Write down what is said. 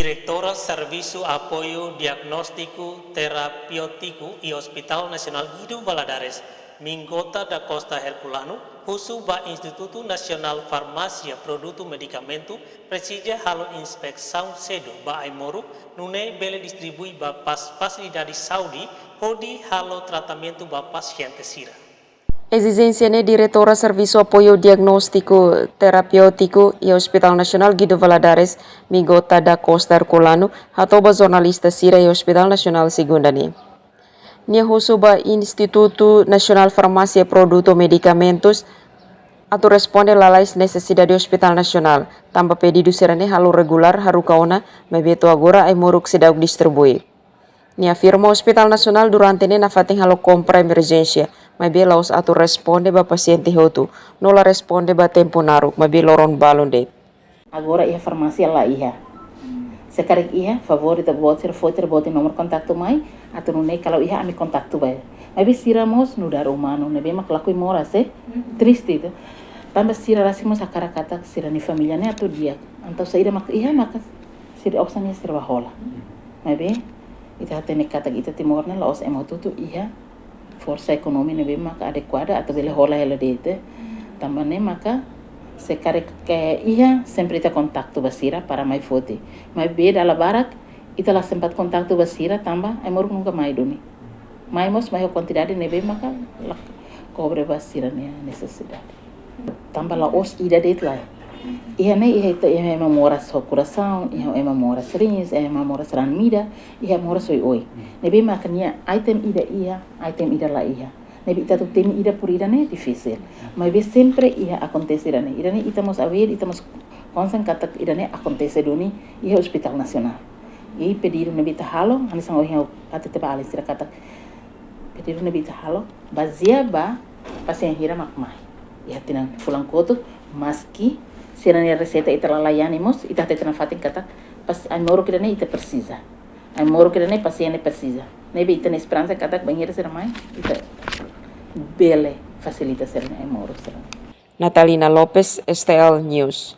Diretora Serviço Apoio Diagnóstico Terapêutico e Hospital Nacional Guido Valadares, Mingota da Costa Herculano, khusus ba Instituto Nacional Farmácia Produto Medicamento, precisa halo inspeção cedo ba Aimoro, nune bele distribui ba facilidade saúde, pode halo tratamento ba paciente sira. Exigenzione Diretora Serviço Apoio Diagnóstico Terapêutico e Hospital Nacional Guido Valadares, Mingota da Costa Herculano, hatoba jornalista Sira e Hospital Nacional Segundani. Nia husuba Instituto Nacional Farmácia Produto Medicamentos atau responde lalais necessidade do Hospital Nacional, tamba pedido serane halo regular harukaona mebeto agora ai moruk sedau distribui. Nia afirma Hospital Nacional durante na fating halo compra emergência, mas laos atau responde ba paciente hotu, nola responde ba tempo naru, mas loron balonde. Agora ia farmácia lá ia. Sekarang ia favor da botar foto botar nomor kontak mai atau nune kalau ia ami kontak tu bay. Mas siramos no dar humano, nebe mak laku mora se triste itu. Tambah sira rasimo sakara kata sira ni família ne atau dia. Antau saída mak ia mak sira oksanya sira bahola. Mas ita tene kata ita timorna laos emotutu ia força ekonomi nebe mak adequada atau bele hola hela dete. Tambah ne maka sekarang que ia sempre ita kontakto basira para mai foto. Mas beda la barak ita la sempat kontakto basira tambah emor nunca mai doni. Mai mos mai quantidade nebe maka la cobre basira ne necessidade. Tambah la os ida det lá. Ia ne ia ita ia memora so coração, ia memora rins, ia memora ranmida, ia memora soi oi. Nebe maka nia item ida la ia. Nebe ita tu temi ida por ida ne difícil. Mas sempre ia acontece ida ne. Ida ne itamos a ver, itamos konsen kata ida ne acontece doni ia Hospital Nacional. E pediram nebe ita halo, anisang oi ate te bali sira kata. Pediram nebe ita halo, bazia ba pasien hira makmai. Ia tinang fulang koto, maski sira ne reseta ita layanimos, ita te fatin kata pas amoro que ne ita precisa. Amoro que ne paciente precisa. Nebe ita ne esperança kata banheira sira mai, ita bele facilita ser amoro sira. Natalina Lopez, STL News.